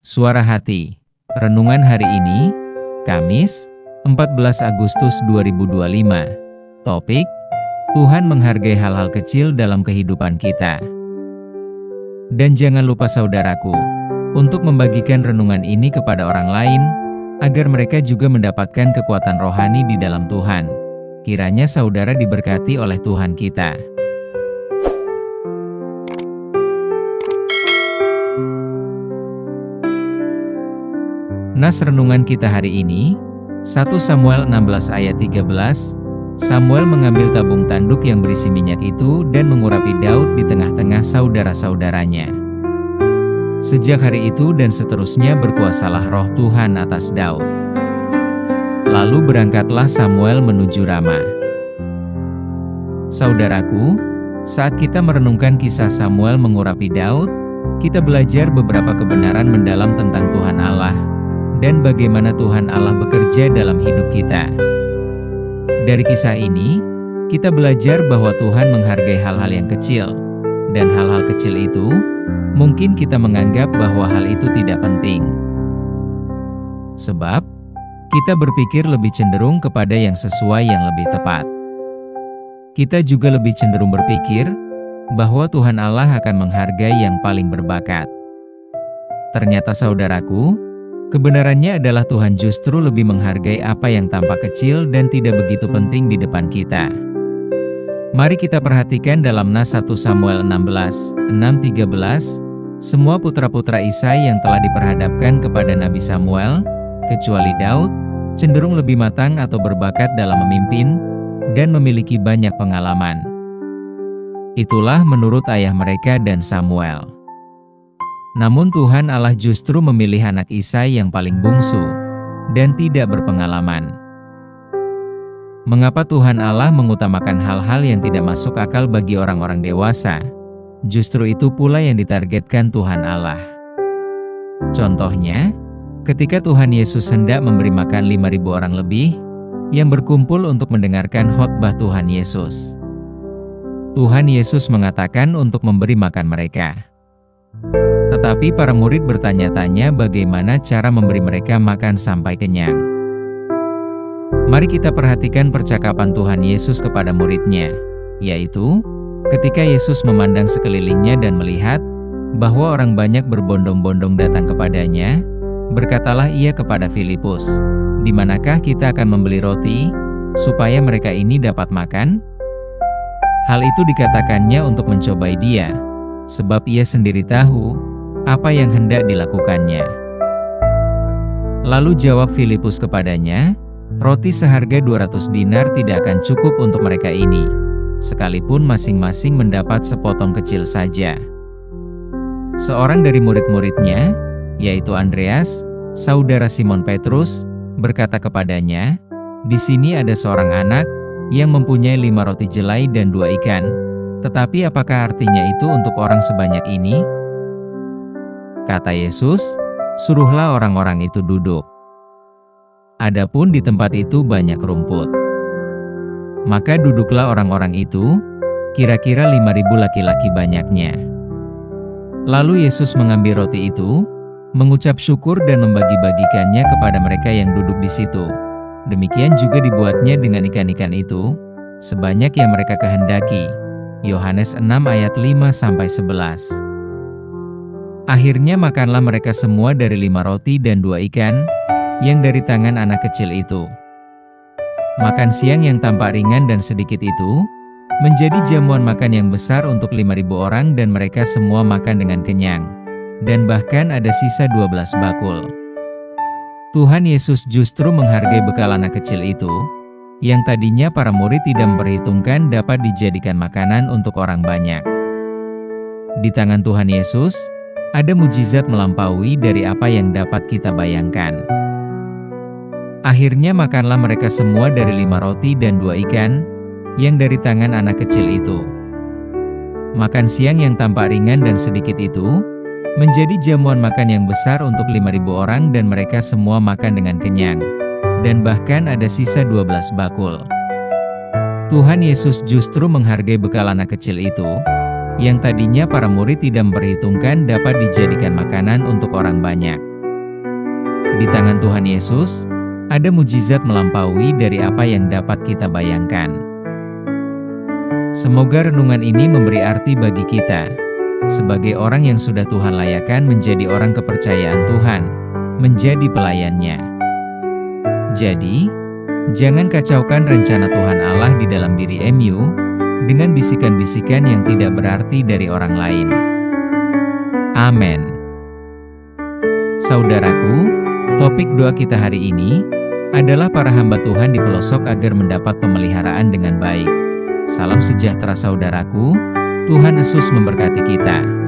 Suara Hati. Renungan hari ini, Kamis, 14 Agustus 2025. Topik, Tuhan menghargai hal-hal kecil dalam kehidupan kita. Dan jangan lupa saudaraku, untuk membagikan renungan ini kepada orang lain, agar mereka juga mendapatkan kekuatan rohani di dalam Tuhan. Kiranya saudara diberkati oleh Tuhan kita. Nas renungan kita hari ini, 1 Samuel 16 ayat 13, Samuel mengambil tabung tanduk yang berisi minyak itu dan mengurapi Daud di tengah-tengah saudara-saudaranya. Sejak hari itu dan seterusnya berkuasalah roh Tuhan atas Daud. Lalu berangkatlah Samuel menuju Rama. Saudaraku, saat kita merenungkan kisah Samuel mengurapi Daud, kita belajar beberapa kebenaran mendalam tentang Tuhan Allah, dan bagaimana Tuhan Allah bekerja dalam hidup kita. Dari kisah ini, kita belajar bahwa Tuhan menghargai hal-hal yang kecil, dan hal-hal kecil itu, mungkin kita menganggap bahwa hal itu tidak penting. Sebab, kita berpikir lebih cenderung kepada yang sesuai yang lebih tepat. Kita juga lebih cenderung berpikir, bahwa Tuhan Allah akan menghargai yang paling berbakat. Ternyata saudaraku, kebenarannya adalah Tuhan justru lebih menghargai apa yang tampak kecil dan tidak begitu penting di depan kita. Mari kita perhatikan dalam Nas 1 Samuel 16, 6-13, semua putra-putra Isai yang telah diperhadapkan kepada Nabi Samuel, kecuali Daud, cenderung lebih matang atau berbakat dalam memimpin, dan memiliki banyak pengalaman. Itulah menurut ayah mereka dan Samuel. Namun Tuhan Allah justru memilih anak Isai yang paling bungsu, dan tidak berpengalaman. Mengapa Tuhan Allah mengutamakan hal-hal yang tidak masuk akal bagi orang-orang dewasa? Justru itu pula yang ditargetkan Tuhan Allah. Contohnya, ketika Tuhan Yesus hendak memberi makan 5.000 orang lebih, yang berkumpul untuk mendengarkan khotbah Tuhan Yesus. Tuhan Yesus mengatakan untuk memberi makan mereka. Tetapi para murid bertanya-tanya bagaimana cara memberi mereka makan sampai kenyang. Mari kita perhatikan percakapan Tuhan Yesus kepada muridnya, yaitu, ketika Yesus memandang sekelilingnya dan melihat, bahwa orang banyak berbondong-bondong datang kepadanya, berkatalah ia kepada Filipus, "Di manakah kita akan membeli roti, supaya mereka ini dapat makan?" Hal itu dikatakannya untuk mencobai dia, sebab ia sendiri tahu apa yang hendak dilakukannya. Lalu jawab Filipus kepadanya, "Roti seharga 200 dinar tidak akan cukup untuk mereka ini, sekalipun masing-masing mendapat sepotong kecil saja." Seorang dari murid-muridnya, yaitu Andreas, saudara Simon Petrus, berkata kepadanya, "Di sini ada seorang anak yang mempunyai 5 roti jelai dan 2 ikan, tetapi apakah artinya itu untuk orang sebanyak ini?" Kata Yesus, "Suruhlah orang-orang itu duduk." Adapun di tempat itu banyak rumput. Maka duduklah orang-orang itu, kira-kira 5.000 laki-laki banyaknya. Lalu Yesus mengambil roti itu, mengucap syukur dan membagi-bagikannya kepada mereka yang duduk di situ. Demikian juga dibuatnya dengan ikan-ikan itu, sebanyak yang mereka kehendaki. Yohanes 6 ayat 5-11. Akhirnya makanlah mereka semua dari 5 roti dan 2 ikan, yang dari tangan anak kecil itu. Makan siang yang tampak ringan dan sedikit itu, menjadi jamuan makan yang besar untuk 5.000 orang dan mereka semua makan dengan kenyang. Dan bahkan ada sisa 12 bakul. Tuhan Yesus justru menghargai bekal anak kecil itu, yang tadinya para murid tidak memperhitungkan dapat dijadikan makanan untuk orang banyak. Di tangan Tuhan Yesus, ada mujizat melampaui dari apa yang dapat kita bayangkan. Akhirnya makanlah mereka semua dari 5 roti dan 2 ikan, yang dari tangan anak kecil itu. Makan siang yang tampak ringan dan sedikit itu, menjadi jamuan makan yang besar untuk 5.000 orang dan mereka semua makan dengan kenyang. Dan bahkan ada sisa 12 bakul. Tuhan Yesus justru menghargai bekal anak kecil itu, yang tadinya para murid tidak memperhitungkan dapat dijadikan makanan untuk orang banyak. Di tangan Tuhan Yesus, ada mujizat melampaui dari apa yang dapat kita bayangkan. Semoga renungan ini memberi arti bagi kita, sebagai orang yang sudah Tuhan layakkan menjadi orang kepercayaan Tuhan, menjadi pelayannya. Jadi, jangan kacaukan rencana Tuhan Allah di dalam diri MU, dengan bisikan-bisikan yang tidak berarti dari orang lain. Amin. Saudaraku, topik doa kita hari ini adalah para hamba Tuhan di pelosok agar mendapat pemeliharaan dengan baik. Salam sejahtera saudaraku, Tuhan Yesus memberkati kita.